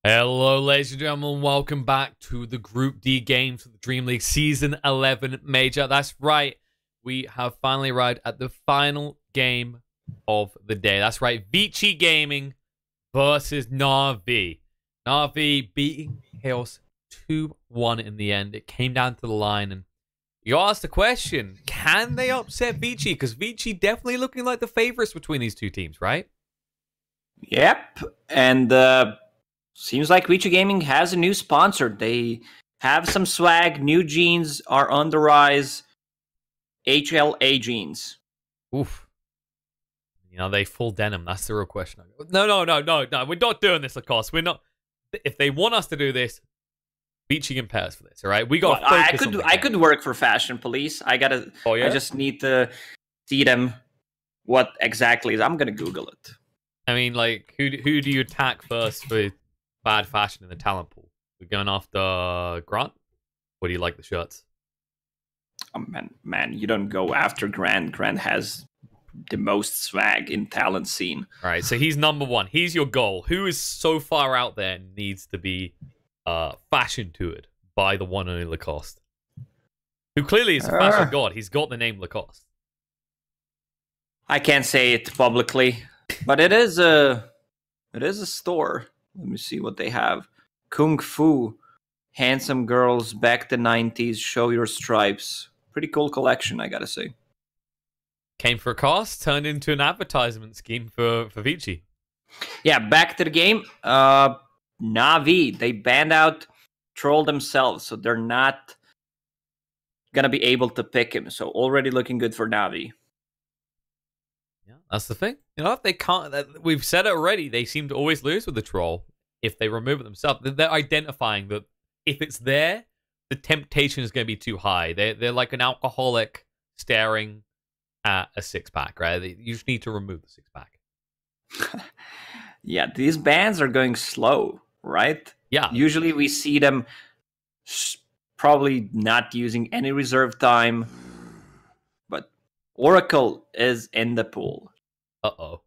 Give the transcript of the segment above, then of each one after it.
Hello, ladies and gentlemen. Welcome back to the Group D games for the DreamLeague Season 11 Major. That's right. We have finally arrived at the final game of the day. That's right. Vici Gaming versus Navi. Navi beating Chaos 2-1 in the end. It came down to the line, and you asked the question, can they upset Vici? Because Vici definitely looking like the favorites between these two teams, right? Yep, and seems like Vici Gaming has a new sponsor. They have some swag. New jeans are on the rise. HLA jeans. Oof. You know, they full denim. That's the real question. No. We're not doing this, of course. We're not. If they want us to do this, Vici can pay us for this, all right? We got. Well, I could work for Fashion Police. I gotta. Oh, yeah? I just need to see them. What exactly is? I'm gonna Google it. I mean, like, who do you attack first for bad fashion in the talent pool? We're going after Grant? Or do you like the shirts? Oh, man, you don't go after Grant. Grant has the most swag in talent scene. All right, so he's number one. He's your goal. Who is so far out there and needs to be fashion toured by the one and only Lacoste? Who clearly is a fashion god. He's got the name Lacoste. I can't say it publicly, but it is a store. Let me see what they have. Kung Fu, handsome girls, back the 90s, show your stripes. Pretty cool collection, I gotta say. Came for a cost, turned into an advertisement scheme for Vici. Yeah, back to the game. Navi, they banned out Troll themselves, so they're not gonna be able to pick him. So already looking good for Navi. Yeah, that's the thing. You know, if they can't, we've said it already, they seem to always lose with the troll. If they remove it themselves, they're identifying that if it's there, the temptation is going to be too high. They're like an alcoholic staring at a six-pack, right? You just need to remove the six-pack. Yeah, these bans are going slow, right? Yeah. Usually we see them probably not using any reserve time, but Oracle is in the pool. Uh-oh.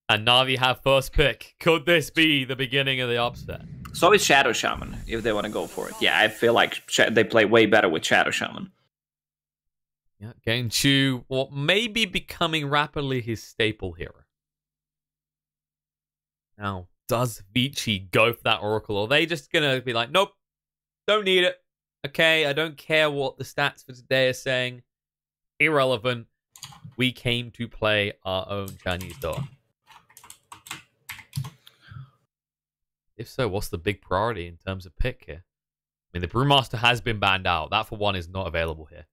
And Navi have first pick. Could this be the beginning of the upset? So is Shadow Shaman, if they want to go for it. Yeah, I feel like they play way better with Shadow Shaman. Yeah, getting to what may be becoming rapidly his staple hero. Now, does Vici go for that Oracle? Or are they just going to be like, nope, don't need it. Okay, I don't care what the stats for today are saying. Irrelevant. We came to play our own Chinese Dota. If so, what's the big priority in terms of pick here? I mean, the Brewmaster has been banned out. That, for one, is not available here.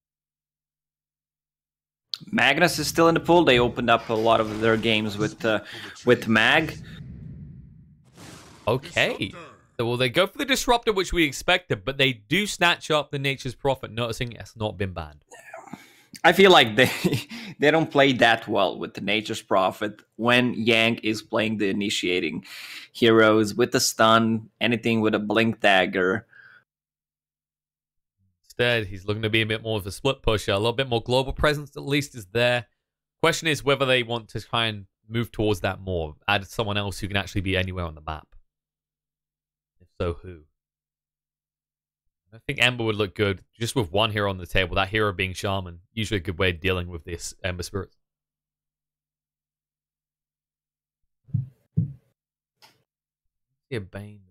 Magnus is still in the pool. They opened up a lot of their games with Mag. Okay. So, well, they go for the Disruptor, which we expected, but they do snatch up the Nature's Prophet, noticing it's not been banned. I feel like they don't play that well with the Nature's Prophet when Yang is playing the initiating heroes with the stun, anything with a blink dagger. Instead, he's looking to be a bit more of a split pusher, a little bit more global presence at least is there. Question is whether they want to try and move towards that more, add someone else who can actually be anywhere on the map. If so, who? I think Ember would look good just with one hero on the table. That hero being Shaman. Usually a good way of dealing with this Ember Spirits. Yeah, Bane.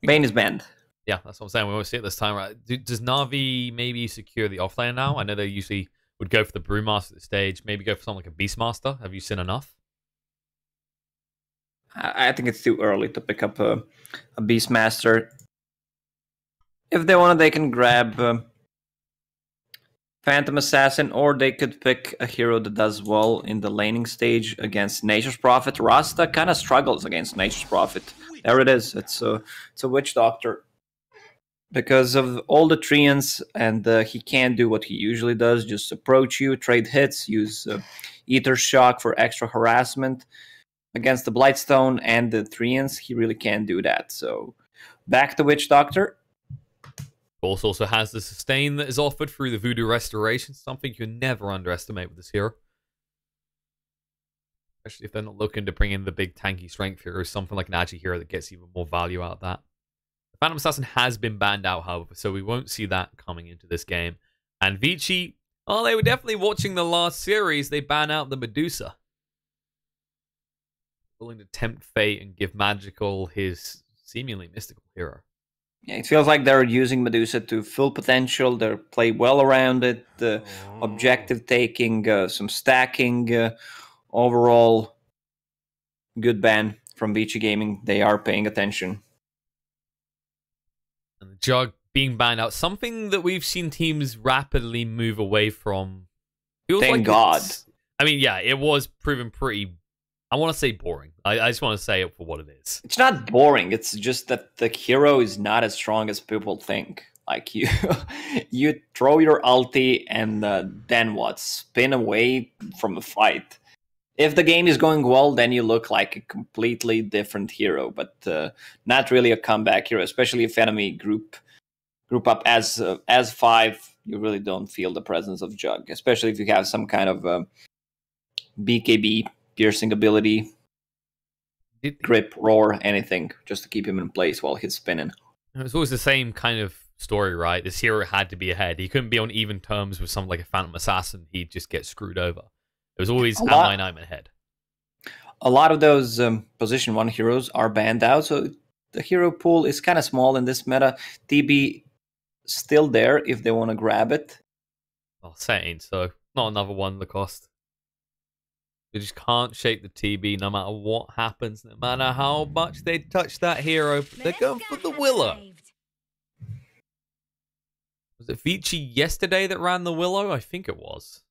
Bane is banned. Yeah, that's what I'm saying. We always see it this time, right? Does Navi maybe secure the offlane now? I know they usually would go for the Brewmaster at the stage. Maybe go for something like a Beastmaster. Have you seen enough? I think it's too early to pick up a Beastmaster. If they want, they can grab Phantom Assassin, or they could pick a hero that does well in the laning stage against Nature's Prophet. Rasta kind of struggles against Nature's Prophet. There it is. It's a Witch Doctor. Because of all the treants, and he can't do what he usually does, just approach you, trade hits, use Ether Shock for extra harassment. Against the Blightstone and the treants, he really can't do that. So, back to Witch Doctor. Also has the sustain that is offered through the Voodoo Restoration, something you can never underestimate with this hero. Especially if they're not looking to bring in the big tanky strength hero, something like an Agi hero that gets even more value out of that. The Phantom Assassin has been banned out, however, so we won't see that coming into this game. And Vici, oh, they were definitely watching the last series. They ban out the Medusa. Willing to tempt fate and give Magical his seemingly mystical hero. Yeah, it feels like they're using Medusa to full potential. They play well around it. Objective taking, some stacking. Overall, good ban from Vici Gaming. They are paying attention. And the Jug being banned out, something that we've seen teams rapidly move away from. Feels Thank like God. I mean, yeah, it was proven pretty. I want to say boring. I just want to say it for what it is. It's not boring. It's just that the hero is not as strong as people think. Like you throw your ulti and then what? Spin away from a fight. If the game is going well, then you look like a completely different hero, but not really a comeback hero. Especially if enemy group up as 5, you really don't feel the presence of Jug. Especially if you have some kind of BKB piercing ability, grip, roar, anything, just to keep him in place while he's spinning. It was always the same kind of story, right? This hero had to be ahead. He couldn't be on even terms with something like a Phantom Assassin. He'd just get screwed over. It was always, I'm ahead. A lot of those position 1 heroes are banned out, so the hero pool is kind of small in this meta. TB still there if they want to grab it. Well, saying so. Not another one, the cost. You just can't shake the TB no matter what happens, no matter how much they touch that hero. They're going for the Willow. Was it Vici yesterday that ran the Willow? I think it was.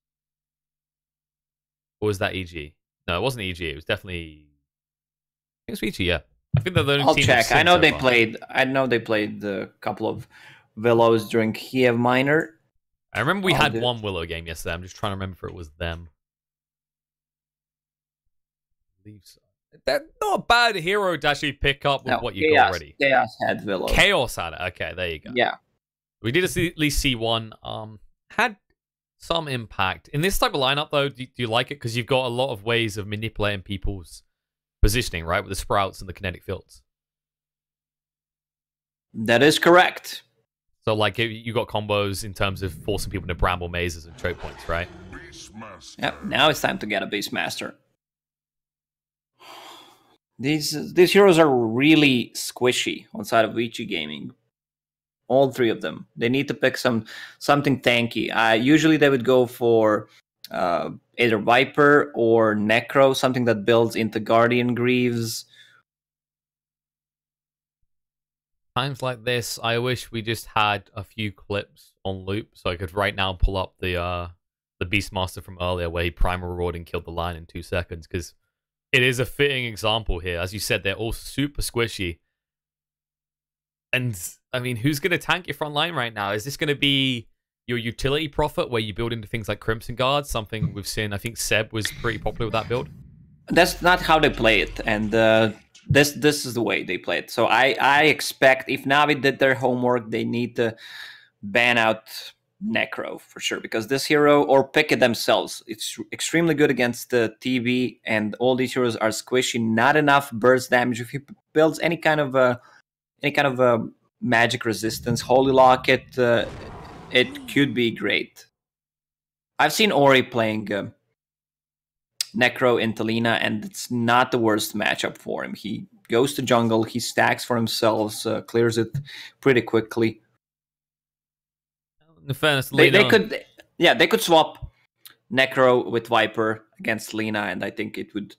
Or was that EG? No, it wasn't EG. It was definitely. I think it was Vici. Yeah, I think they're the only I'll team. check. I know they played. I know they played a couple of Willows during Kiev Minor. I remember we had one Willow game yesterday. I'm just trying to remember if it was them. I believe so. That's not a bad hero to actually pick up with what you got already. Chaos had Willow. Chaos had it. Okay, there you go. Yeah. We did at least see one. Had some impact. In this type of lineup, though, do you like it? Because you've got a lot of ways of manipulating people's positioning, right? With the sprouts and the kinetic fields. That is correct. So, like, you got combos in terms of forcing people into bramble mazes and choke points, right? Yep, now it's time to get a Beastmaster. These heroes are really squishy on side of Vici Gaming. All 3 of them. They need to pick something tanky. Usually they would go for either Viper or Necro, something that builds into Guardian Greaves. Times like this, I wish we just had a few clips on loop so I could right now pull up the Beastmaster from earlier where he primal roared and killed the lion in 2 seconds, because it is a fitting example here. As you said, they're all super squishy. And, I mean, who's going to tank your front line right now? Is this going to be your utility profit where you build into things like Crimson Guard? Something we've seen, I think Seb was pretty popular with that build. That's not how they play it. And this is the way they play it. So I expect if Navi did their homework, they need to ban out Necro for sure, because this hero, or pick it themselves, it's extremely good against the TB, and all these heroes are squishy. Not enough burst damage. If he builds any kind of magic resistance, Holy Locket, it could be great. I've seen Ori playing Necro into Lina, and it's not the worst matchup for him. He goes to jungle, he stacks for himself, clears it pretty quickly. In fairness, they could swap Necro with Viper against Lina, and I think it would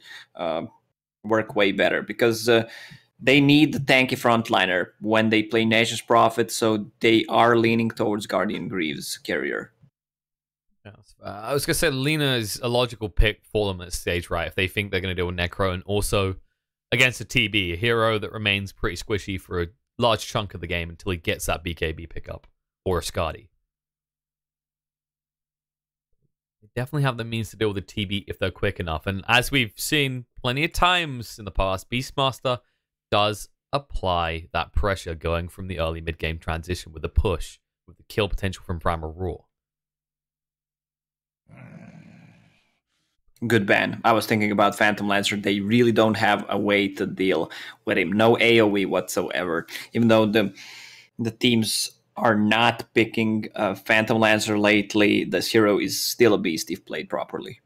work way better, because they need the tanky frontliner when they play Natus Prophet, so they are leaning towards Guardian Greaves carrier. Yes. I was going to say Lina is a logical pick for them at this stage, right? If they think they're going to deal with Necro, and also against a TB, a hero that remains pretty squishy for a large chunk of the game until he gets that BKB pickup, or a Skadi. They definitely have the means to deal with the TB if they're quick enough. And as we've seen plenty of times in the past, Beastmaster does apply that pressure going from the early mid-game transition with a push, with the kill potential from Primal Roar. good ban. I was thinking about Phantom Lancer. They really don't have a way to deal with him. No AoE whatsoever. Even though the teams are not picking Phantom Lancer lately, this hero is still a beast if played properly.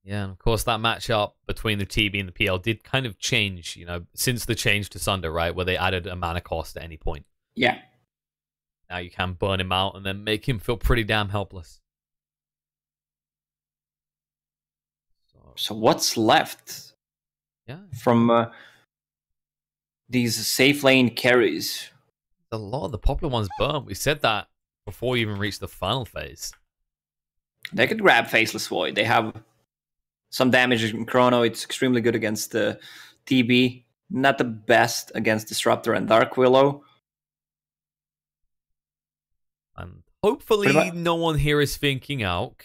Yeah, and of course that matchup between the TB and the PL did kind of change, since the change to Sunder, right? Where they added a mana cost at any point. Yeah. Now you can burn him out and then make him feel pretty damn helpless. So what's left? Yeah. From these safe lane carries? A lot of the popular ones burn. We said that before you even reached the final phase. They could grab Faceless Void. They have some damage in Chrono. It's extremely good against the TB. Not the best against Disruptor and Dark Willow. And hopefully no one here is thinking Alk.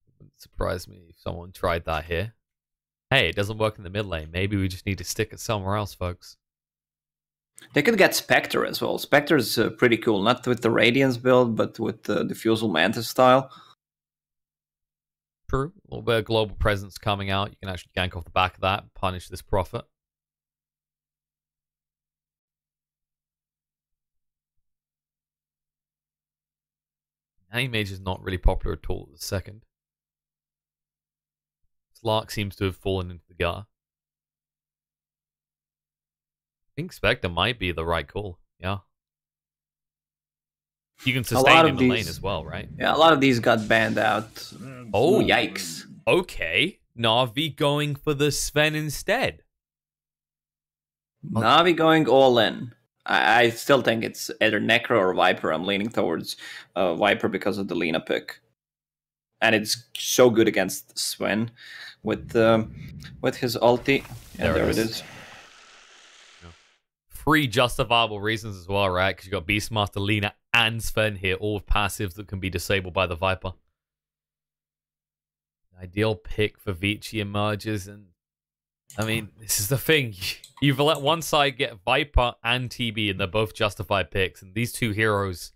It wouldn't surprise me if someone tried that here. Hey, it doesn't work in the mid lane. Maybe we just need to stick it somewhere else, folks. They could get Spectre as well. Spectre is pretty cool. Not with the Radiance build, but with the Diffusal Mantis style. True. A little bit of global presence coming out. You can actually gank off the back of that and punish this Prophet. Anti-Mage is not really popular at all at the second. Slark seems to have fallen into the gutter. I think Spectre might be the right call. Yeah. You can sustain in the lane as well, right? Yeah, a lot of these got banned out. Oh, yikes. Okay. Na'Vi going for the Sven instead. Na'Vi going all in. I still think it's either Necro or Viper. I'm leaning towards Viper because of the Lina pick. And it's so good against Sven with his ulti. Yeah, there it is. Three justifiable reasons as well, right? Because you got Beastmaster, Lina, and Sven here, all with passives that can be disabled by the Viper. Ideal pick for Vici emerges, and I mean, this is the thing. You've let one side get Viper and TB, and they're both justified picks, and these two heroes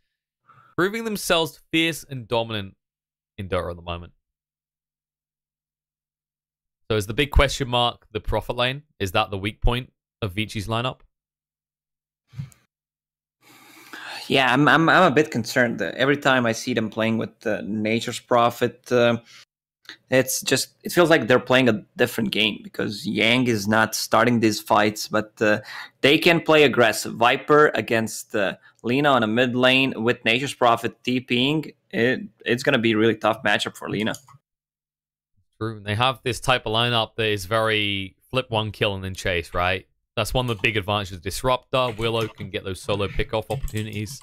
proving themselves fierce and dominant in Dota at the moment. So is the big question mark the Prophet lane? Is that the weak point of Vici's lineup? Yeah, I'm a bit concerned. Every time I see them playing with Nature's Prophet, it feels like they're playing a different game because Yang is not starting these fights, but they can play aggressive. Viper against Lina on a mid lane with Nature's Prophet TPing, it's going to be a really tough matchup for Lina. True. They have this type of lineup that is very flip one kill and then chase, right? That's one of the big advantages. Disruptor, Willow can get those solo pick-off opportunities.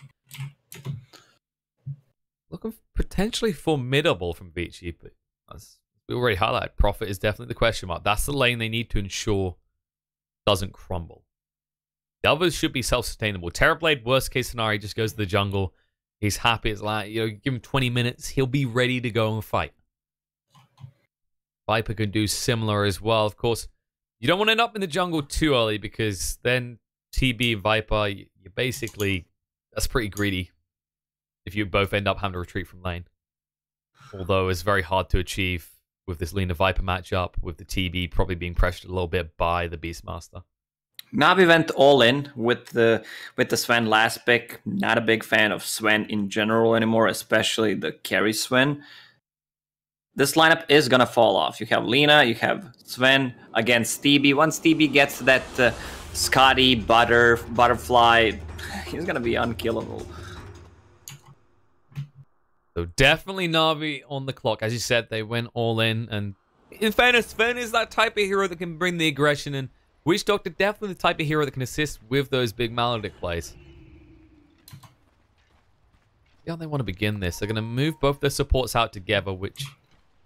Looking potentially formidable from Vici, but as we already highlighted, Prophet is definitely the question mark. That's the lane they need to ensure doesn't crumble. The others should be self-sustainable. Terrorblade, worst case scenario, just goes to the jungle. He's happy. It's like, give him 20 minutes. He'll be ready to go and fight. Viper can do similar as well. Of course, you don't want to end up in the jungle too early because then TB and Viper, you basically, that's pretty greedy if you both end up having to retreat from lane. Although it's very hard to achieve with this Lina Viper matchup, with the TB probably being pressured a little bit by the Beastmaster. Navi went all in with the Sven last pick. Not a big fan of Sven in general anymore, especially the carry Sven. This lineup is gonna fall off. You have Lina, you have Sven against TB. Once TB gets that Scotty butterfly, he's gonna be unkillable. So definitely Na'Vi on the clock. As you said, they went all in. And in fairness, Sven is that type of hero that can bring the aggression in. Witch Doctor definitely the type of hero that can assist with those big Maledict plays. Yeah, they want to begin this. They're going to move both their supports out together, which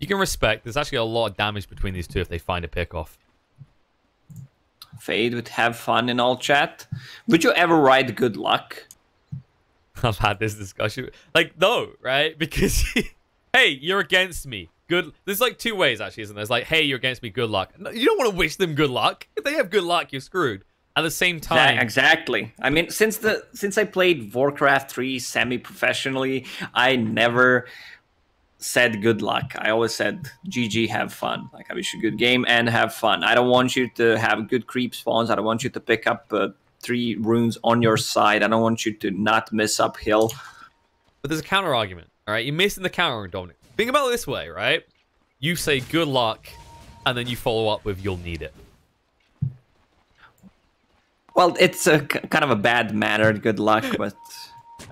you can respect. There's actually a lot of damage between these two if they find a pick-off. Fade would have fun in all chat. Would you ever write good luck? I've had this discussion. Like, no, right? Because, hey, you're against me. Good. There's like two ways, actually, isn't there? There's like, hey, you're against me. Good luck. No, you don't want to wish them good luck. If they have good luck, you're screwed. At the same time... Exactly. I mean, since I played Warcraft 3 semi-professionally, I never said good luck. I always said GG, have fun. Like, I wish you a good game and have fun. I don't want you to have good creep spawns. I don't want you to pick up 3 runes on your side. I don't want you to not miss uphill. But there's a counter argument, all right? You're missing the counter, Dominic. Think about it this way, right? You say good luck, and then you follow up with you'll need it. Well, it's a kind of a bad manner, good luck, but...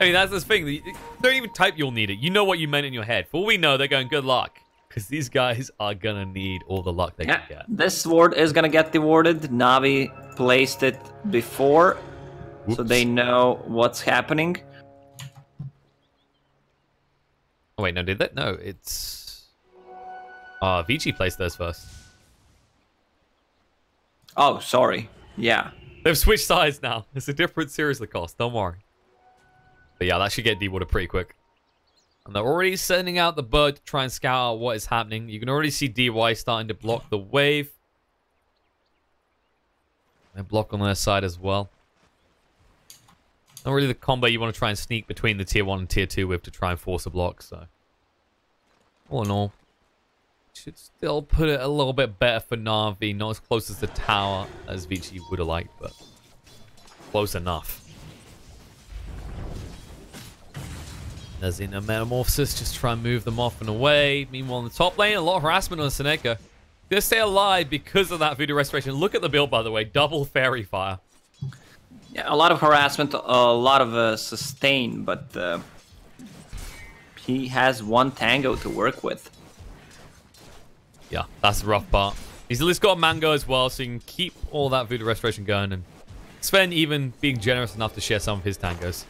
I mean, that's the thing. Don't even type you'll need it. You know what you meant in your head. For all we know, they're going good luck. Because these guys are going to need all the luck they can get. This ward is going to get dewarded. Navi placed it before, so they know what's happening. Oh, wait, no, did that? No, it's... Vici placed those first. Oh, sorry. Yeah. They've switched sides now. It's a different series of cost. Don't worry. But yeah, that should get dewarded pretty quick. And they're already sending out the bird to try and scout out what is happening. You can already see DY starting to block the wave. They block on their side as well. Not really the combo you want to try and sneak between the tier 1 and tier 2 with to try and force a block, so... All in all, should still put it a little bit better for Na'Vi. Not as close as the tower as Vici would have liked, but close enough. There's in a Metamorphosis, just try and move them off and away. Meanwhile, in the top lane, a lot of harassment on Seneca. Gonna stay alive because of that Voodoo Restoration. Look at the build, by the way. Double Fairy Fire. Yeah, a lot of harassment, a lot of sustain, but he has 1 Tango to work with. Yeah, that's the rough part. He's at least got a Mango as well, so he can keep all that Voodoo Restoration going. And Sven even being generous enough to share some of his Tangos.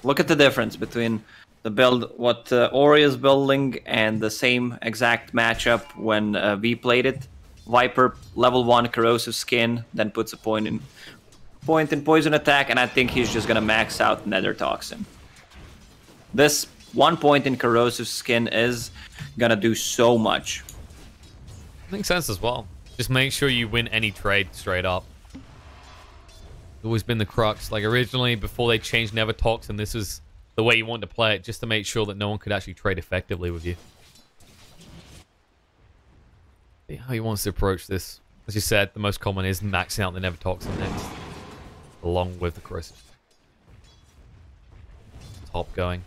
Look at the difference between the build, what Ori is building, and the same exact matchup when V played it. Viper, level 1 corrosive skin, then puts a point in poison attack, and I think he's just gonna max out Nether Toxin. This 1 point in corrosive skin is gonna do so much. Makes sense as well. Just make sure you win any trade straight up. It's always been the crux. Like originally, before they changed Nether Toxin, this was the way you wanted to play it, just to make sure that no one could actually trade effectively with you. See how he wants to approach this. As you said, the most common is maxing out the Nether Toxin next, along with the corrosive. Top going.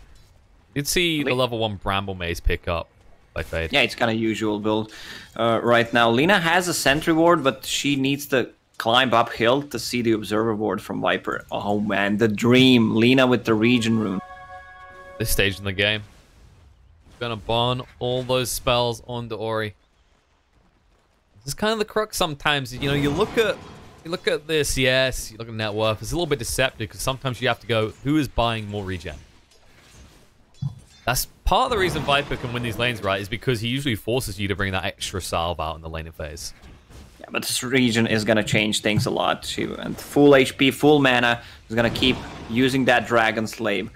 Did see the level 1 Bramble Maze pick up by Fade. Yeah, it's kind of usual build right now. Lina has a sentry ward, but she needs to climb uphill to see the observer ward from Viper. Oh man, the dream. Lina with the region rune. This stage in the game. Gonna burn all those spells onto Ori. This is kind of the crux sometimes. You know, you look at this, yes, you look at net worth. It's a little bit deceptive because sometimes you have to go, who is buying more regen? That's part of the reason Viper can win these lanes, right? Is because he usually forces you to bring that extra salve out in the laning phase. Yeah, but this region is gonna change things a lot. And full HP, full mana, is gonna keep using that Dragon Slave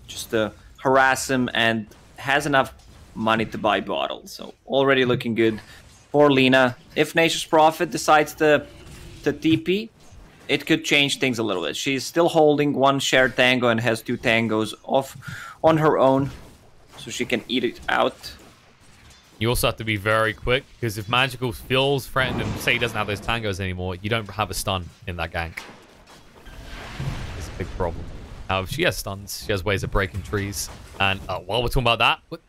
just to harass him, and has enough money to buy bottles. So already looking good for Lina. If Nature's Prophet decides to TP, it could change things a little bit. She's still holding 1 shared tango and has 2 tangos off on her own, so she can eat it out. You also have to be very quick, because if Magical feels threatened and say he doesn't have those tangos anymore, you don't have a stun in that gank. It's a big problem. However, she has stuns. She has ways of breaking trees. And while we're talking about that,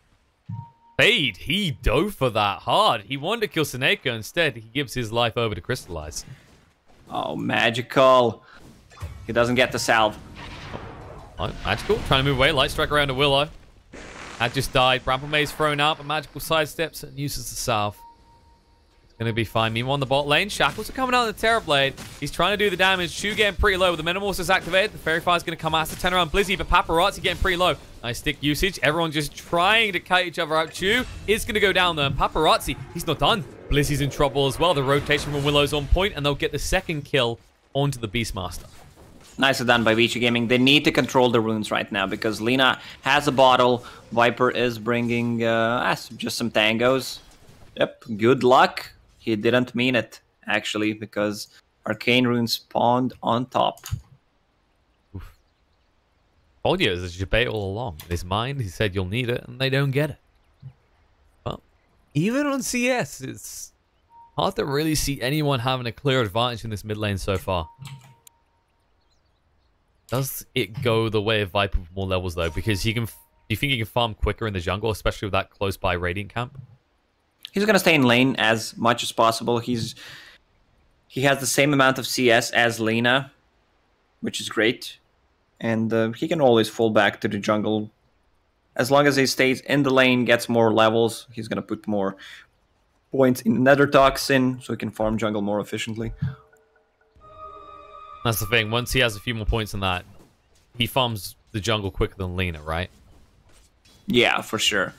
Fade, he dove for that hard. He wanted to kill Seneca. Instead, he gives his life over to Crystallize. Oh, Magical. He doesn't get the salve. Oh, Magical trying to move away. Light strike around a Willow. Had just died. Bramble Maze thrown out, but Magical sidesteps and uses the salve. It's going to be fine. Meanwhile, on the bot lane, Shackles are coming out of the Terrorblade. He's trying to do the damage. Shu getting pretty low. With the Metamorphosis activated, the Fairy Fire's going to come out to turn around Blizzy, but Paparazzi getting pretty low. Nice stick usage. Everyone just trying to kite each other out. Shu is going to go down there. And Paparazzi, he's not done. Blizzy's in trouble as well. The rotation from Willow's on point, and they'll get the second kill onto the Beastmaster. Nicely done by Vici Gaming. They need to control the runes right now because Lina has a bottle. Viper is bringing just some tangos. Yep, good luck. He didn't mean it, actually, because Arcane Runes spawned on top. Told you it was a debate all along. In his mind, he said you'll need it, and they don't get it. even on CS, it's hard to really see anyone having a clear advantage in this mid lane so far. Does it go the way of Viper with more levels, though? Because he can... Do you think he can farm quicker in the jungle, especially with that close-by Radiant camp? He's going to stay in lane as much as possible. He has the same amount of CS as Lina, which is great. And he can always fall back to the jungle. As long as he stays in the lane, gets more levels, he's going to put more points in Nether Toxin, so he can farm jungle more efficiently. That's the thing. Once he has a few more points than that, he farms the jungle quicker than Lina, right? Yeah, for sure.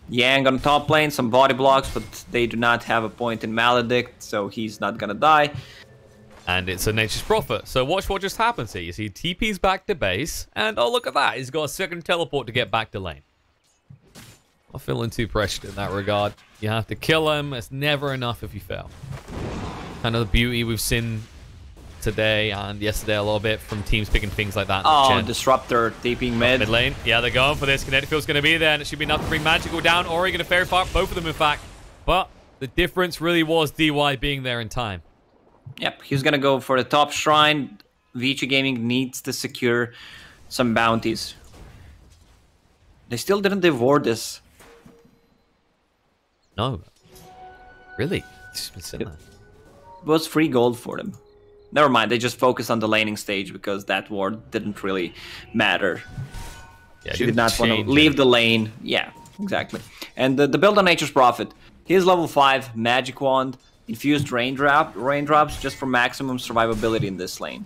Yang on top lane, some body blocks, but they do not have a point in Maledict, so he's not gonna die. And it's a Nature's Prophet. So watch what just happens here. You see TP's back to base, and oh, look at that. He's got a second teleport to get back to lane. Not feeling too pressured in that regard. You have to kill him. It's never enough if you fail. Kind of the beauty we've seen today and yesterday a little bit from teams picking things like that. Oh, Disruptor TPing mid lane. Yeah, they're going for this. Kinetic Field's going to be there, and it should be enough to bring Magical down. Ori going to fairy fire both of them, in fact. But the difference really was DY being there in time. Yep, he's going to go for the top shrine. Vici Gaming needs to secure some bounties. They still didn't devour this. No. Really? It's just been sitting there. It was free gold for them. Never mind, they just focused on the laning stage because that ward didn't really matter. Yeah, she did not want to leave the lane. Yeah, exactly. And the build on Nature's Prophet. He is level 5, Magic Wand, Infused Raindrops just for maximum survivability in this lane.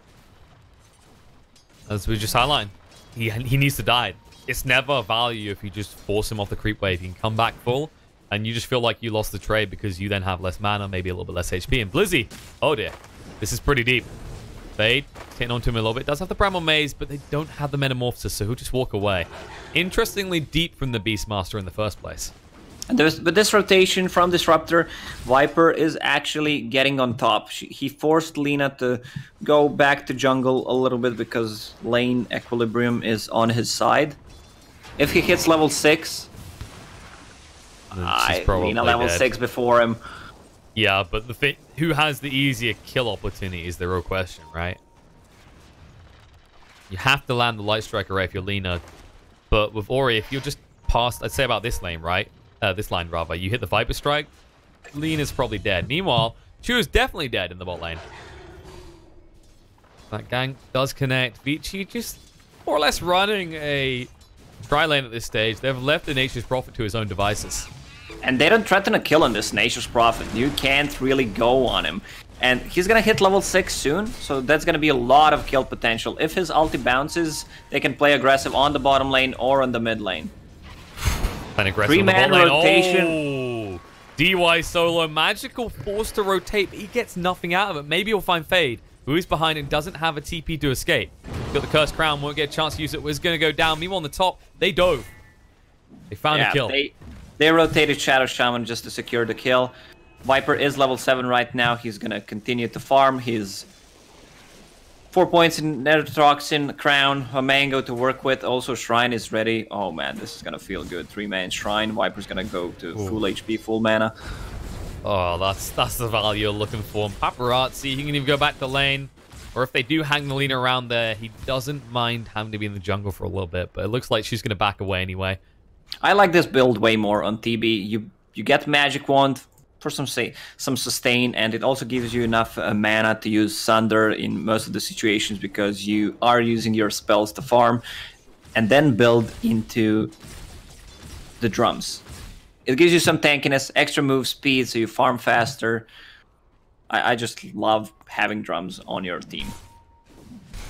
As we just highlighted, he needs to die. It's never a value if you just force him off the creep wave. He can come back full, and you just feel like you lost the trade because you then have less mana, maybe a little bit less HP. And Blizzy, oh dear. This is pretty deep. Fade, hitting onto him a little bit. Does have the Bramble Maze, but they don't have the Metamorphosis, so he'll just walk away. Interestingly deep from the Beastmaster in the first place. And with this rotation from Disruptor, Viper is actually getting on top. He forced Lina to go back to jungle a little bit because lane equilibrium is on his side. If he hits level 6, Lina level 6 before him. Yeah, but the thing, who has the easier kill opportunity is the real question, right? You have to land the Light Strike Array if you're Lina, but with Ori, if you're just past, I'd say about this lane, right? This line, rather. You hit the Viper Strike, Lina's probably dead. Meanwhile, Chu's definitely dead in the bot lane. That gang does connect. Vici just more or less running a tri-lane at this stage. They've left the Nature's Prophet to his own devices. And they don't threaten a kill on this Nature's Prophet. You can't really go on him. And he's gonna hit level 6 soon, so that's gonna be a lot of kill potential. If his ulti bounces, they can play aggressive on the bottom lane or on the mid lane. An aggressive 3-man rotation. Oh, DY solo. Magical forced to rotate, but he gets nothing out of it. Maybe he'll find Fade, who is behind and doesn't have a TP to escape. Got the Cursed Crown, won't get a chance to use it. Was gonna go down. Meanwhile, on the top, they dove. They found a kill. They rotated Shadow Shaman just to secure the kill. Viper is level 7 right now. He's going to continue to farm. He's 4 points in Nether Toxin, Crown, a Mango to work with. Also, Shrine is ready. Oh man, this is going to feel good. 3-man Shrine. Viper's going to go to full HP, full mana. Oh, that's the value you're looking for. And Paparazzi, he can even go back to lane. Or if they do hang the Lina around there, he doesn't mind having to be in the jungle for a little bit. But it looks like she's going to back away anyway. I like this build way more on TB. You get Magic Wand for some sustain, and it also gives you enough mana to use Sunder in most of the situations because you are using your spells to farm and then build into the drums. It gives you some tankiness, extra move speed, so you farm faster. I just love having drums on your team.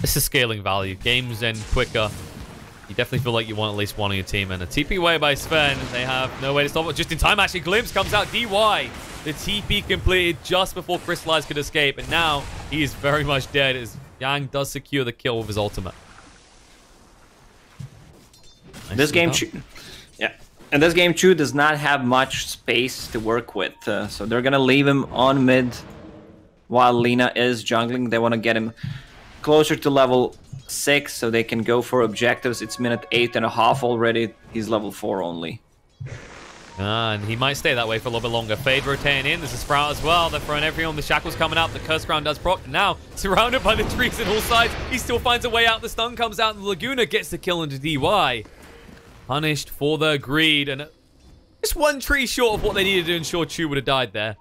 This is scaling value. Games end quicker. You definitely feel like you want at least one on your team. And a TP away by Sven. They have no way to stop it. Just in time, actually. Glimpse comes out. DY. The TP completed just before Crystallize could escape. And now he is very much dead as Yang does secure the kill with his ultimate. Nice. This game, and this game, Chu does not have much space to work with. So they're going to leave him on mid while Lina is jungling. They want to get him closer to level 6 so they can go for objectives. It's minute 8.5 already. He's level 4 only. And he might stay that way for a little bit longer. Fade rotating in. There's a Sprout as well. They're throwing everything. The Shackle's coming out. The Curse Crown does proc. Now, surrounded by the trees on all sides, he still finds a way out. The stun comes out, and the Laguna gets the kill into DY. Punished for their greed. And just one tree short of what they needed to ensure Chu would have died there.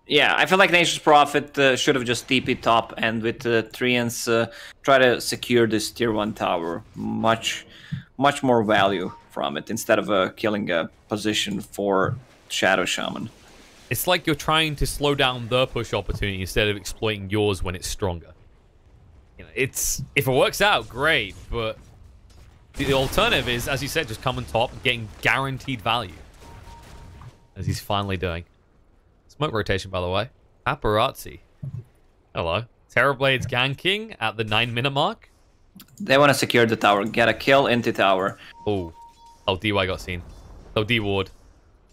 Yeah, I feel like Nature's Prophet should have just TP top and with Treants try to secure this tier 1 tower. Much more value from it instead of killing a position for Shadow Shaman. It's like you're trying to slow down their push opportunity instead of exploiting yours when it's stronger. You know, if it works out, great, but the alternative is, as you said, just come on top and getting guaranteed value. As he's finally doing. Smoke rotation, by the way. Paparazzi. Hello. Terrorblade's ganking at the 9-minute mark. They want to secure the tower, get a kill into tower. Oh, DY got seen. Oh, D-Ward.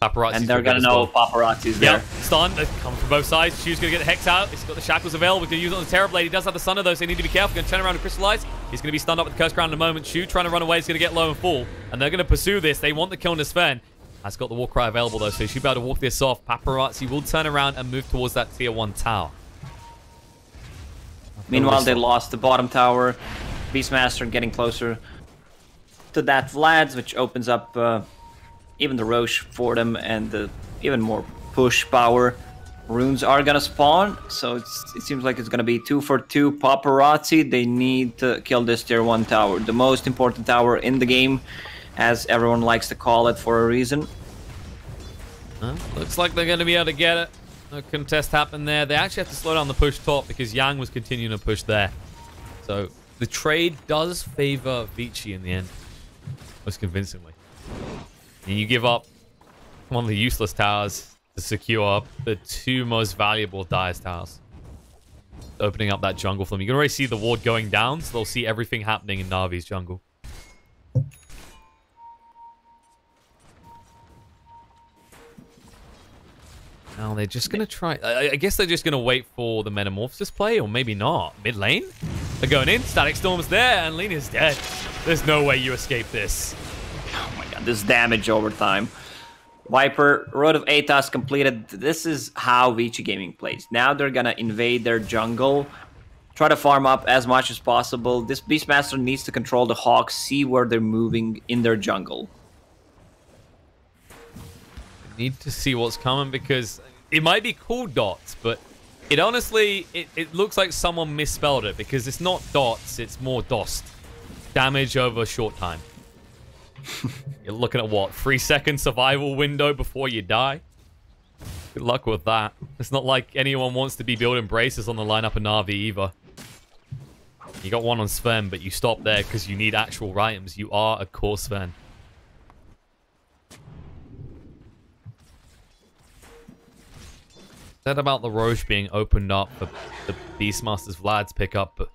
Paparazzi. And they're gonna know Paparazzi's there. Yep, stun. They come from both sides. Chu's gonna get the Hex out. He's got the Shackles available. He's gonna use it on the Terrorblade. He does have the Stunner though, so they need to be careful. Gonna turn around and crystallize. He's gonna be stunned up with the Curse Crown in a moment. Chu trying to run away. He's gonna get low and fall. And they're gonna pursue this. They want the kill on the Sven. Has got the Warcry available though, so he should be able to walk this off. Paparazzi will turn around and move towards that tier 1 tower. Meanwhile, they lost the bottom tower. Beastmaster getting closer to that Vlad's, which opens up even the Roche for them and even more push power. Runes are gonna spawn, so it seems like it's gonna be 2 for 2 Paparazzi. They need to kill this tier 1 tower, the most important tower in the game, as everyone likes to call it for a reason. Looks like they're going to be able to get it. No contest happened there. They actually have to slow down the push top because Yang was continuing to push there. So the trade does favor Vici in the end, most convincingly. And you give up one of the useless towers to secure the 2 most valuable Dire's towers. Opening up that jungle for them. You can already see the ward going down, so they'll see everything happening in Na'Vi's jungle. Now they're just going to try... I guess they're just going to wait for the Metamorphosis play, or maybe not. Mid lane? They're going in. Static Storm's there, and Lena's dead. There's no way you escape this. Oh my god, this damage over time. Viper, Road of Atos completed. This is how Vici Gaming plays. Now they're going to invade their jungle. Try to farm up as much as possible. This Beastmaster needs to control the Hawks, see where they're moving in their jungle. Need to see what's coming because it might be called dots, but it honestly it looks like someone misspelled it because it's not dots, it's more dost. Damage over a short time. You're looking at what, 3-second survival window before you die? Good luck with that. It's not like anyone wants to be building braces on the lineup of Na'Vi either. You got one on Sven, but you stop there because you need actual items. You are a core Sven. Said about the Roche being opened up for the Beastmaster's Vlad's pickup, but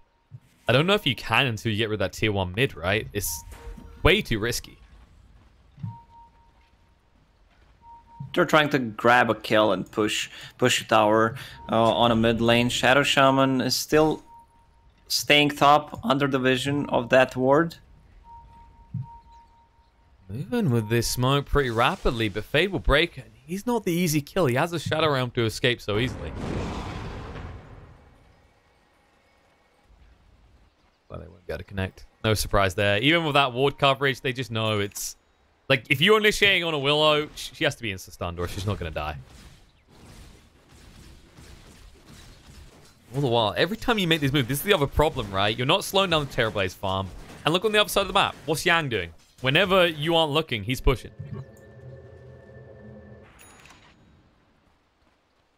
I don't know if you can until you get rid of that tier 1 mid, right? It's way too risky. They're trying to grab a kill and push a tower on a mid lane. Shadow Shaman is still staying top under the vision of that ward. Moving with this smoke pretty rapidly, but Fade will break. He's not the easy kill. He has a Shadow Realm to escape so easily. Well, they won't be able to connect. No surprise there. Even with that ward coverage, they just know it's... Like, if you're initiating on a Willow, she has to be insta-stunned or she's not going to die. All the while, every time you make this move, this is the other problem, right? You're not slowing down the Terrorblade's farm. And look on the other side of the map. What's Yang doing? Whenever you aren't looking, he's pushing.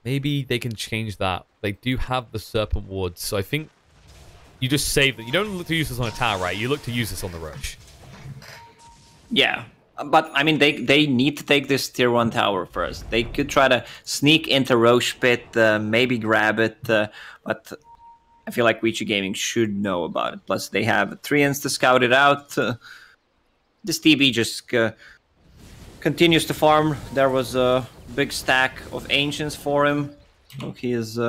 Maybe they can change that. They do have the Serpent Wards, so I think you just save it. You don't look to use this on a tower, right? You look to use this on the Roche. Yeah, but I mean, they need to take this tier 1 tower first. They could try to sneak into Roche Pit, maybe grab it, but I feel like Vici Gaming should know about it. Plus, they have Treants to scout it out. This TB just continues to farm. There was a big stack of Ancients for him. So he is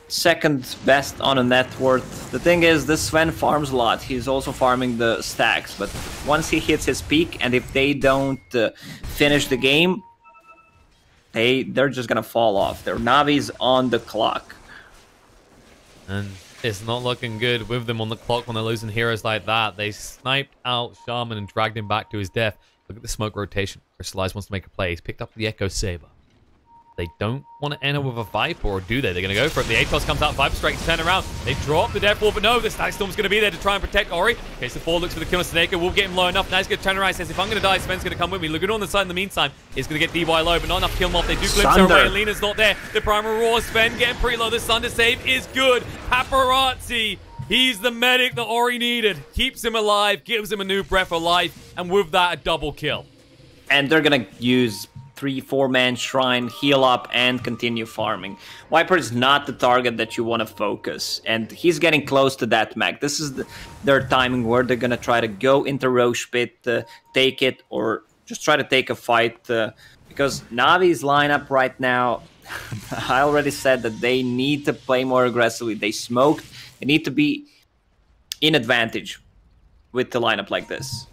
second best on a net worth. The thing is, this Sven farms a lot. He's also farming the stacks, but once he hits his peak, and if they don't finish the game, they're just gonna fall off. Their Navi's on the clock. And it's not looking good with them on the clock when they're losing heroes like that. They sniped out Shaman and dragged him back to his death. Look at the smoke rotation. Crystallize wants to make a play. He's picked up the Echo Saber. They don't want to enter with a Viper, or do they? They're going to go for it. The Atos comes out. Viper strikes, turn around. They drop the Death Wall, but no, the Static Storm's going to be there to try and protect Ori. Okay, so 4 looks for the kill on Snake. Will get him low enough. Now he's going to turn around. He says, if I'm going to die, Sven's going to come with me. Looking on the side in the meantime. He's going to get DY low, but not enough to kill him off. They do glimpse her away. Lena's not there. The Primal Roar, Sven getting pretty low. The Sunder save is good. Paparazzi. He's the medic that Ori needed. Keeps him alive, gives him a new breath of life, and with that, a double kill. And they're going to use 3-4 man shrine, heal up, and continue farming. Viper is not the target that you want to focus, and he's getting close to that mech. This is their timing where they're gonna try to go into Roche Pit, take it, or just try to take a fight, because Navi's lineup right now, I already said that they need to play more aggressively. They smoked. They need to be in advantage with the lineup like this.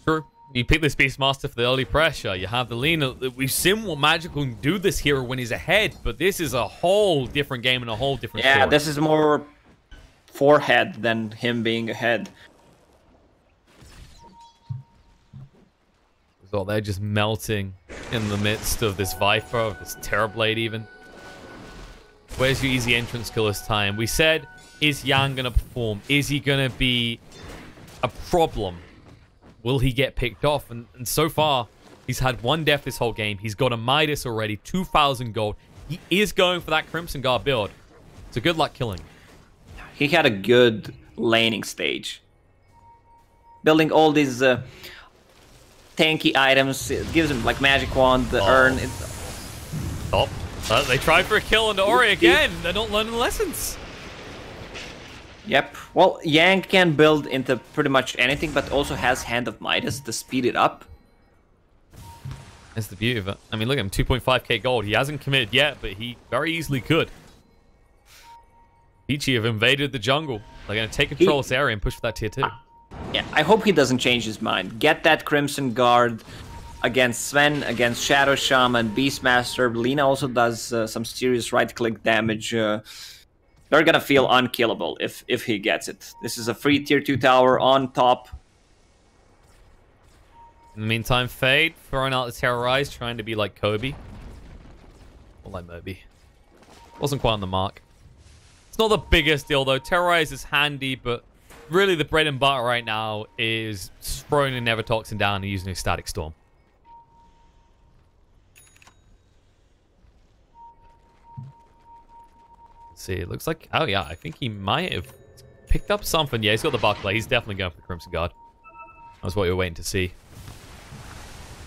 True. You pick this Beastmaster for the early pressure. You have the Lena. We've seen what Magical can do this hero when he's ahead, but this is a whole different game and a whole different story. This is more forehead than him being ahead. So they're just melting in the midst of this Viper, of this Terrorblade even. Where's your easy entrance kill this time? We said, is Yang going to perform? Is he going to be a problem? Will he get picked off? And so far, he's had 1 death this whole game. He's got a Midas already, 2,000 gold. He is going for that Crimson Guard build. So good luck killing him. He had a good laning stage. Building all these tanky items, it gives him like Magic Wand, the urn. They tried for a kill on the Ori again. They're not learning lessons. Yep. Well, Yang can build into pretty much anything, but also has Hand of Midas to speed it up. That's the beauty of it. I mean, look at him, 2.5k gold. He hasn't committed yet, but he very easily could. Vici have invaded the jungle. They're going to take control of this area and push for that tier 2. Yeah, I hope he doesn't change his mind. Get that Crimson Guard against Sven, against Shadow Shaman, Beastmaster. Lena also does some serious right-click damage. They're gonna feel unkillable if he gets it. This is a free tier 2 tower on top. In the meantime, Fade throwing out the Terrorize, trying to be like Kobe. Or like Moby. Wasn't quite on the mark. It's not the biggest deal though. Terrorize is handy, but really the bread and butter right now is throwing a Nevertoxin down and using a Static Storm. See, it looks like, oh yeah, I think he might have picked up something. Yeah, he's got the buckler. He's definitely going for the Crimson Guard. That's what we were waiting to see.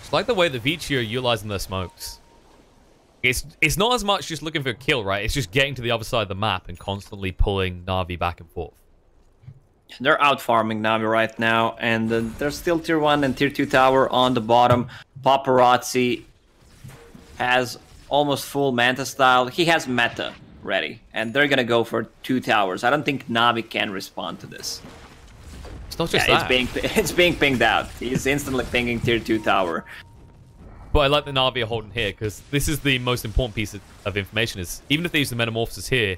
Just like the way the Vici are utilizing their smokes. It's not as much just looking for a kill, right? It's just getting to the other side of the map and constantly pulling Na'Vi back and forth. They're out farming Na'Vi right now, and there's still tier 1 and tier 2 tower on the bottom. Paparazzi has almost full Manta style. He has meta ready, and they're gonna go for 2 towers. I don't think Na'Vi can respond to this. It's not just that. It's being pinged out. He's instantly pinging tier 2 tower. But I like the Na'Vi are holding here, because this is the most important piece of information, is even if they use the Metamorphosis here,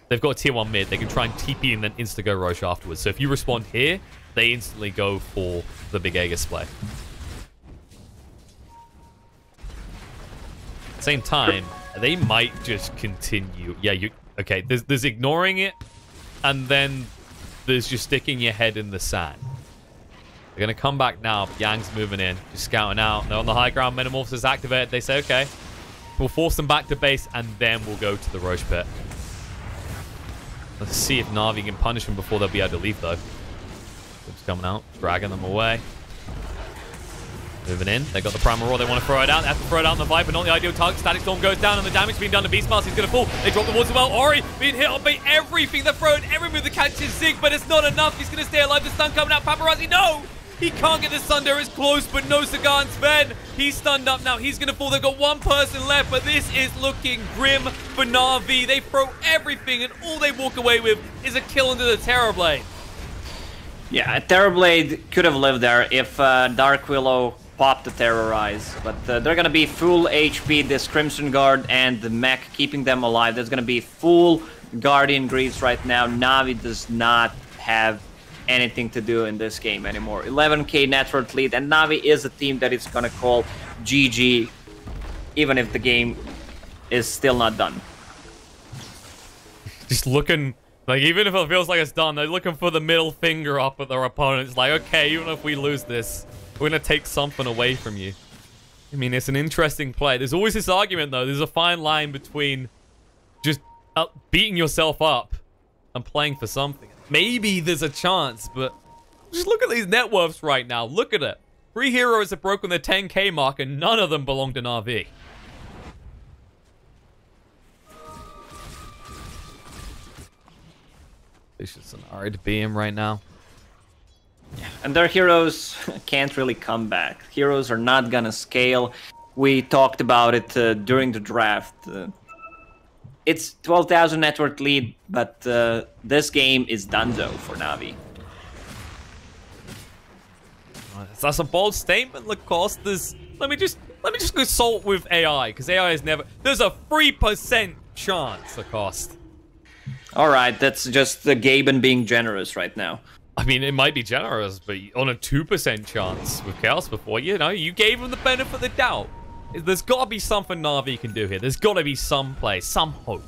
they've got a tier 1 mid. They can try and TP and then insta-go Roche afterwards. So if you respond here, they instantly go for the big Aegis play. At the same time, they might just continue. Yeah, okay, there's ignoring it, and then there's just sticking your head in the sand. They're going to come back now. Yang's moving in, just scouting out. They're on the high ground. Metamorphosis activated. They say, okay, we'll force them back to base, and then we'll go to the Roche Pit. Let's see if Na'Vi can punish them before they'll be able to leave, though. Just coming out, dragging them away. Moving in. They got the Primal Roar. They want to throw it out. They have to throw it out on the Viper. Not the ideal target. Static Storm goes down, and the damage being done to Beastmaster. He's going to fall. They drop the wards as well. Ori being hit on by everything. They're throwing every move that catches Zig, but it's not enough. He's going to stay alive. The stun coming out. Paparazzi, no! He can't get the Sunder as close, but no Cigar and Sven. He's stunned up now. He's going to fall. They've got one person left, but this is looking grim for Na'Vi. They throw everything, and all they walk away with is a kill into the Terrorblade. Yeah, Terrorblade could have lived there if Dark Willow popped the Terrorize, but they're going to be full HP, this Crimson Guard and the mech keeping them alive. There's going to be full Guardian Greaves right now. Na'Vi does not have anything to do in this game anymore. 11k net worth lead, and Na'Vi is a team that is gonna call GG even if the game is still not done. Just looking, like, even if it feels like it's done, they're looking for the middle finger up at their opponents, like, okay, even if we lose this, we're gonna take something away from you. I mean, it's an interesting play. There's always this argument, though. There's a fine line between just beating yourself up and playing for something. Maybe there's a chance, but just look at these net worths right now. Look at it. 3 heroes have broken the 10k mark, and none of them belong to Na'Vi. Vicious and Ari to be him right now. Yeah, and their heroes can't really come back. Heroes are not gonna scale. We talked about it during the draft. It's 12,000 net worth lead, but this game is donezo for Na'Vi. That's a bold statement, Lacoste. Let me just consult with AI, because AI is never. There's a 3% chance, Lacoste. All right, that's just the Gaben being generous right now. I mean, it might be generous, but on a 2% chance with Chaos before, you know, you gave him the benefit of the doubt. There's got to be something Na'Vi can do here. There's got to be some play, some hope.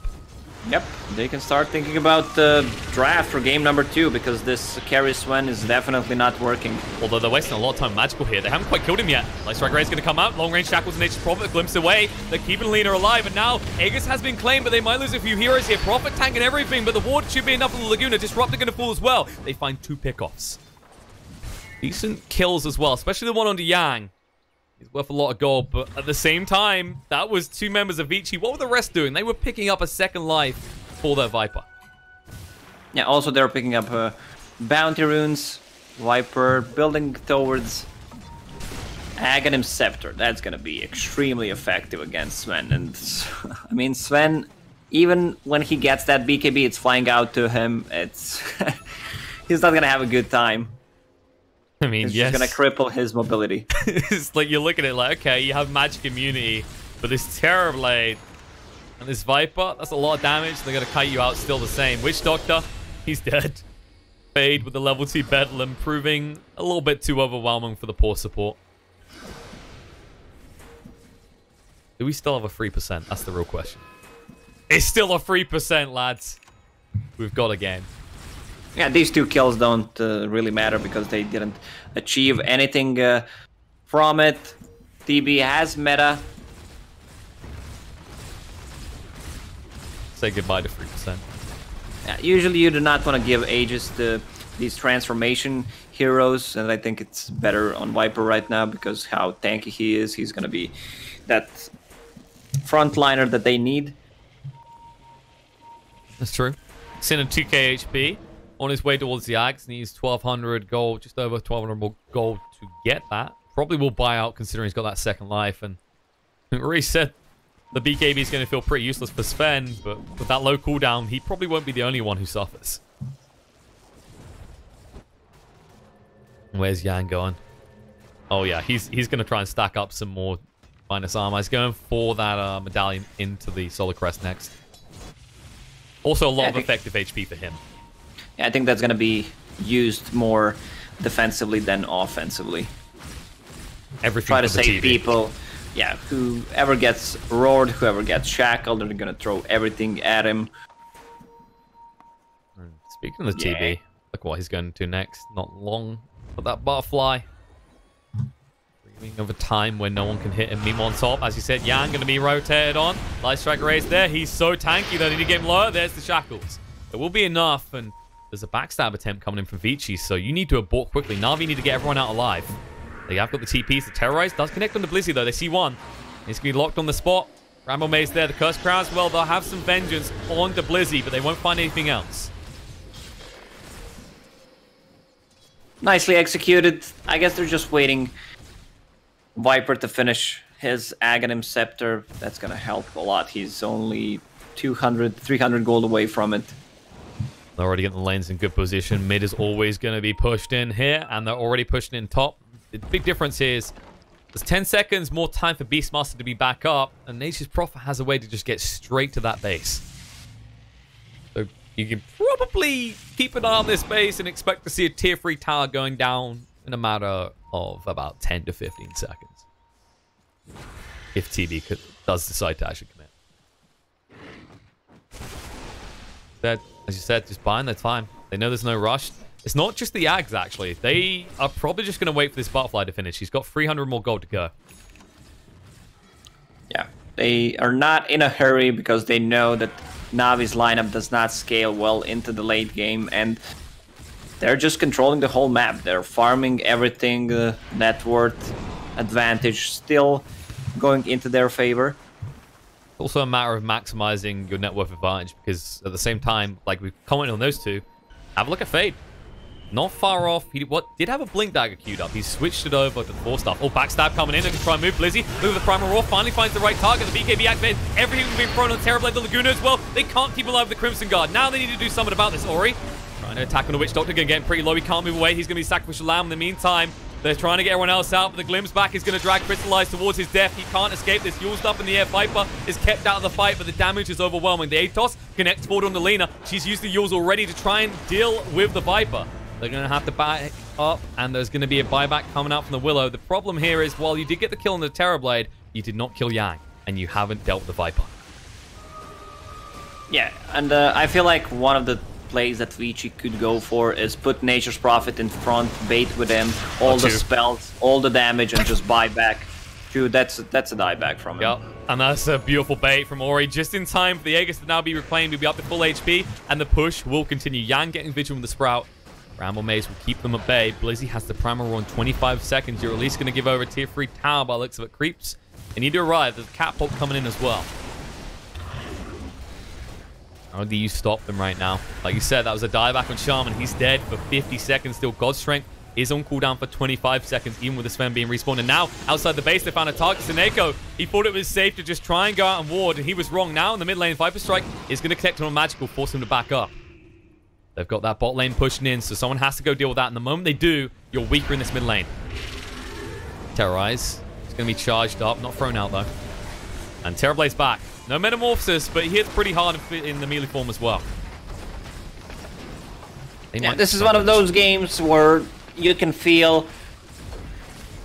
Yep, they can start thinking about the draft for game number 2, because this carry Sven is definitely not working. Although they're wasting a lot of time magical here. They haven't quite killed him yet. Light Strike Ray is going to come out. Long range Shackles and Nature's Prophet glimpse away. They're keeping Lena alive, and now Aegis has been claimed, but they might lose a few heroes here. Prophet tank and everything, but the ward should be enough for the Laguna. Disruptor going to fall as well. They find 2 pickoffs. Decent kills as well, especially the one onto Yang. He's worth a lot of gold, but at the same time, that was 2 members of Vici. What were the rest doing? They were picking up a second life for their Viper. Yeah, also they're picking up bounty runes, Viper, building towards Aghanim Scepter. That's gonna be extremely effective against Sven. And I mean, Sven, even when he gets that BKB, it's flying out to him. It's he's not gonna have a good time. I mean, it's yes. just gonna cripple his mobility. It's like you look at it like, okay, you have magic immunity, but this Terrorblade and this Viper, that's a lot of damage. They're gonna kite you out still the same. Witch Doctor, he's dead. Fade with the level 2 Bedlam, proving a little bit too overwhelming for the poor support. Do we still have a 3%? That's the real question. It's still a 3%, lads. We've got a game. Yeah, these 2 kills don't really matter because they didn't achieve anything from it. TB has meta. Say goodbye to 3%. Yeah, usually you do not want to give Aegis to these transformation heroes, and I think it's better on Viper right now because how tanky he is. He's going to be that frontliner that they need. That's true. Sin at 2k HP. On his way towards the Axe, needs 1,200 gold, just over 1,200 gold to get that. Probably will buy out considering he's got that second life. And Marie said the BKB is going to feel pretty useless for Sven, but with that low cooldown, he probably won't be the only one who suffers. Where's Yang going? Oh yeah, he's going to try and stack up some more minus armor. He's going for that medallion into the Solar Crest next. Also a lot of effective HP for him. Yeah, I think that's going to be used more defensively than offensively. Everything try to save people. Yeah, whoever gets roared, whoever gets shackled, they're going to throw everything at him. Speaking of the TB, look what he's going to next. Not long for that butterfly. Dreaming of a time when no one can hit him. Meme on top. As you said, Yang going to be rotated on. Light Strike Race there. He's so tanky that he need to get him lower. There's the shackles. It will be enough, and there's a backstab attempt coming in from Vici, so you need to abort quickly. Na'Vi need to get everyone out alive. They have got the TPs. The Terrorize does connect on the Blizzy, though. They see one. He's going to be locked on the spot. Rambo Maze there. The Curse Crown as well. They'll have some vengeance on the Blizzy, but they won't find anything else. Nicely executed. I guess they're just waiting Viper to finish his Aghanim Scepter. That's gonna help a lot. He's only 200, 300 gold away from it. They're already getting the lanes in good position. Mid is always going to be pushed in here, and they're already pushing in top. The big difference here is there's 10 seconds more time for Beastmaster to be back up, and Nature's Prophet has a way to just get straight to that base. So you can probably keep an eye on this base and expect to see a tier 3 tower going down in a matter of about 10 to 15 seconds. If TB does decide to actually commit. As you said, just buying their time. They know there's no rush. It's not just the Ags, actually. They are probably just going to wait for this Butterfly to finish. He's got 300 more gold to go. Yeah, they are not in a hurry because they know that Navi's lineup does not scale well into the late game, and they're just controlling the whole map. They're farming everything, net worth advantage still going into their favor. Also a matter of maximizing your net worth advantage, because at the same time, like we've commented on those two, have a look at Fade. Not far off. He did have a Blink Dagger queued up. He switched it over to the 4-star. Oh, backstab coming in. They can try and move Blizzy. Move the Primal Roar. Finally finds the right target. The BKB activated. Everything being thrown on Terrorblade, the Laguna as well. They can't keep alive the Crimson Guard. Now they need to do something about this. Ori trying to attack on the Witch Doctor. Gonna get pretty low. He can't move away. He's gonna be Sacrificial Lamb. In the meantime, they're trying to get everyone else out, but the Glimpse back is going to drag Crystallize towards his death. He can't escape this. Yul's up in the air. Viper is kept out of the fight, but the damage is overwhelming. The Atos connects forward on the Lena. She's used the Yules already to try and deal with the Viper. They're going to have to back up, and there's going to be a buyback coming out from the Willow. The problem here is, while you did get the kill on the Terrorblade, you did not kill Yang, and you haven't dealt with the Viper. Yeah, and I feel like one of the plays that Vici could go for is put Nature's Prophet in front, bait with him, all the spells, all the damage, and just buy back. Dude, that's a dieback from him. Yep, and that's a beautiful bait from Ori. Just in time for the Aegis to now be reclaimed. He'll be up to full HP, and the push will continue. Yang getting Vigil with the Sprout. Bramble Maze will keep them at bay. Blizzy has the Primal Roar in 25 seconds. You're at least going to give over a tier 3 tower by the looks of it. Creeps, they need to arrive. There's a Catapult coming in as well. How do you stop them right now? Like you said, that was a dieback on Shaman. He's dead for 50 seconds still. God's Strength is on cooldown for 25 seconds, even with the Sven being respawned. And now, outside the base, they found a target. Seneko, he thought it was safe to just try and go out and ward, and he was wrong. Now in the mid lane, Viper Strike is going to connect on a Magical, force him to back up. They've got that bot lane pushing in, so someone has to go deal with that. And the moment they do, you're weaker in this mid lane. Terrorize. It's going to be charged up, not thrown out though. And Terrorblade's back. No Metamorphosis, but he hits pretty hard in the melee form as well. Yeah, this is one of those games where you can feel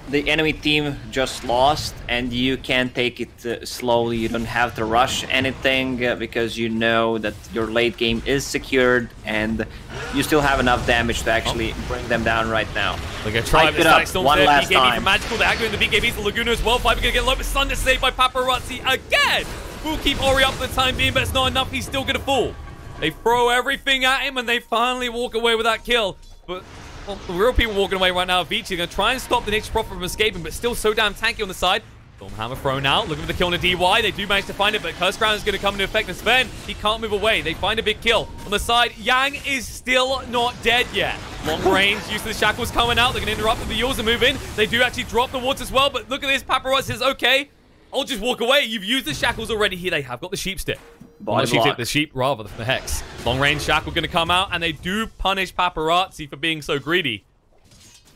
the enemy team just lost, and you can take it slowly. You don't have to rush anything because you know that your late game is secured, and you still have enough damage to actually bring them down right now. They're going to try it up one last time. For Magical, they're activating the BKBs, the Laguna as well. Viper going to get low, but Thunder saved by Paparazzi again. We'll keep Ori up for the time being, but it's not enough. He's still going to fall. They throw everything at him, and they finally walk away with that kill. But well, the real people walking away right now are Vici. They're going to try and stop the Nature's Prophet from escaping, but still so damn tanky on the side. Stormhammer thrown out. Looking for the kill on the DY. They do manage to find it, but Curse Crown is going to come into effect. And Sven, he can't move away. They find a big kill. On the side, Yang is still not dead yet. Long range, use of the Shackles coming out. They're going to interrupt with the Yules and move in. They do actually drop the wards as well, but look at this. Paparazzi says, okay, I'll just walk away. You've used the Shackles already. Here they have got the Sheep Stick. The sheep rather than the Hex. Long range Shackle going to come out, and they do punish Paparazzi for being so greedy.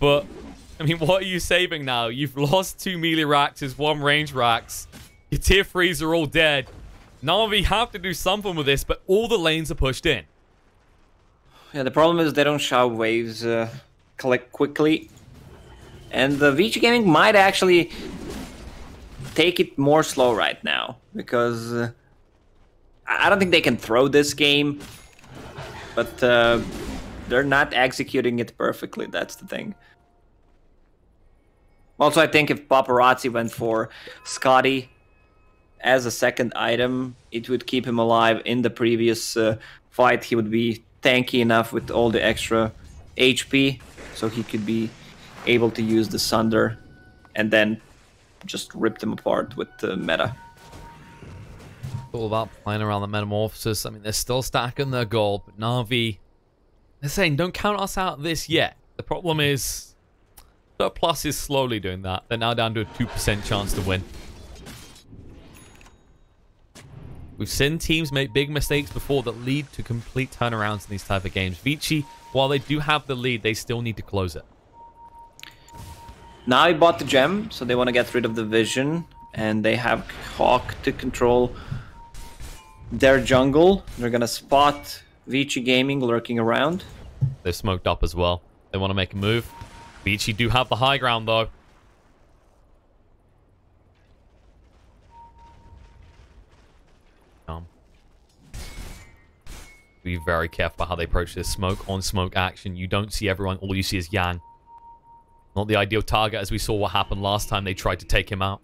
But, I mean, what are you saving now? You've lost 2 melee racks, 1 range racks. Your tier 3s are all dead. Na'Vi have to do something with this, but all the lanes are pushed in. Yeah, the problem is they don't shout waves collect quickly. And the Vici Gaming might actually take it more slow right now, because I don't think they can throw this game, but they're not executing it perfectly. That's the thing. Also, I think if Paparazzi went for Scotty as a second item, it would keep him alive in the previous fight. He would be tanky enough with all the extra HP, so he could be able to use the Sunder and then just rip them apart with the meta. All about playing around the Metamorphosis. I mean, they're still stacking their gold, but Na'Vi, they're saying, don't count us out this yet. The problem is, Plus is slowly doing that. They're now down to a 2% chance to win. We've seen teams make big mistakes before that lead to complete turnarounds in these type of games. Vici, while they do have the lead, they still need to close it. Now he bought the gem, so they want to get rid of the vision. And they have Hawk to control their jungle. They're going to spot Vici Gaming lurking around. They're smoked up as well. They want to make a move. Vici do have the high ground, though. Be very careful about how they approach this smoke-on-smoke action. You don't see everyone. All you see is Yang. Not the ideal target, as we saw what happened last time they tried to take him out.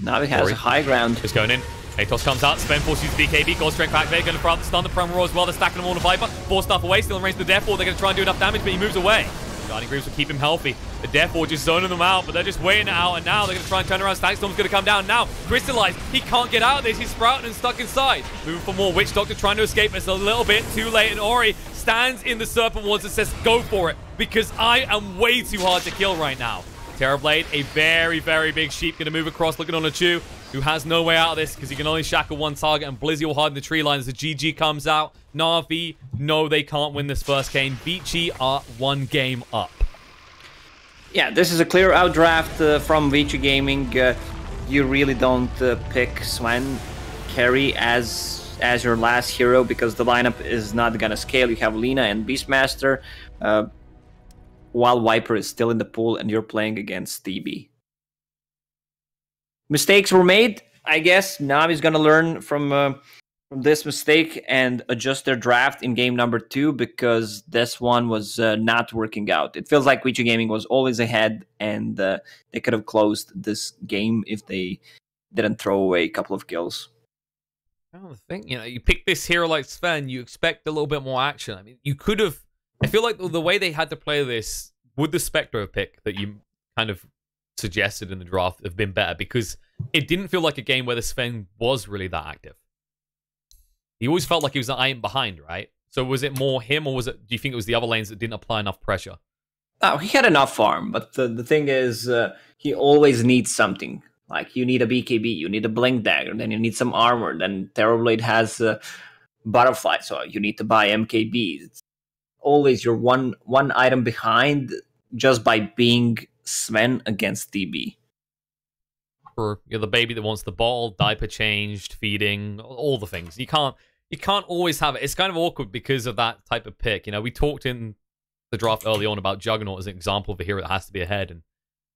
Now he has a high ground. Just going in. Atos comes out. Sven forces uses BKB. Goes straight back there. Going to stun the promo as well. They're stacking them all in Viper. Force stuff away. Still in range of the Death Ward. They're going to try and do enough damage, but he moves away. Guarding Greaves will keep him healthy. The Death Ward just zoning them out, but they're just waiting it out. And now they're going to try and turn around. Stackstorm's going to come down now. Crystallized. He can't get out of this. He's sprouting and stuck inside. Moving for more. Witch Doctor trying to escape. It's a little bit too late. And Ori stands in the Serpent Wards and says, go for it. Because I am way too hard to kill right now. Terrorblade, a very, very big sheep, going to move across, looking on a Chew, who has no way out of this because he can only shackle one target, and Blizzy will hide in the tree line as the GG comes out. Na'Vi, no, they can't win this first game. Vici are one game up. Yeah, this is a clear outdraft from Vici Gaming. You really don't pick Sven carry as your last hero because the lineup is not going to scale. You have Lina and Beastmaster. While Viper is still in the pool and you're playing against Stevie. Mistakes were made. I guess Na'Vi's going to learn from this mistake and adjust their draft in game number 2 because this one was not working out. It feels like Vici Gaming was always ahead and they could have closed this game if they didn't throw away a couple of kills. I think, you pick this hero like Sven, you expect a little bit more action. I mean, you could have... I feel like the way they had to play this, would the Spectre pick that you kind of suggested in the draft have been better? Because it didn't feel like a game where the Sven was really that active. He always felt like he was an item behind, right? So was it more him, or do you think it was the other lanes that didn't apply enough pressure? Oh, he had enough farm, but the thing is, he always needs something. Like, you need a BKB, you need a Blink Dagger, then you need some armor, then Terrorblade has Butterfly, so you need to buy MKB. It's always you're one item behind just by being Sven against DB. Or you're the baby that wants the bottle, diaper changed, feeding, all the things. You can't always have it. It's kind of awkward because of that type of pick. We talked in the draft early on about Juggernaut as an example of a hero that has to be ahead, and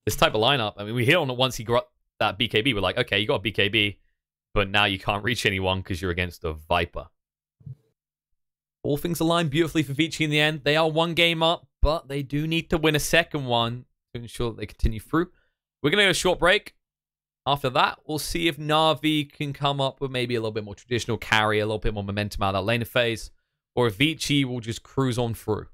this type of lineup. I mean, we hit on it once he got that BKB. We're like, okay, you got a BKB, but now you can't reach anyone because you're against a Viper. All things align beautifully for Vici in the end. They are one game up, but they do need to win a second one to ensure that they continue through. We're going to go a short break. After that, we'll see if Na'Vi can come up with maybe a little bit more traditional carry, a little bit more momentum out of that laner phase, or if Vici will just cruise on through.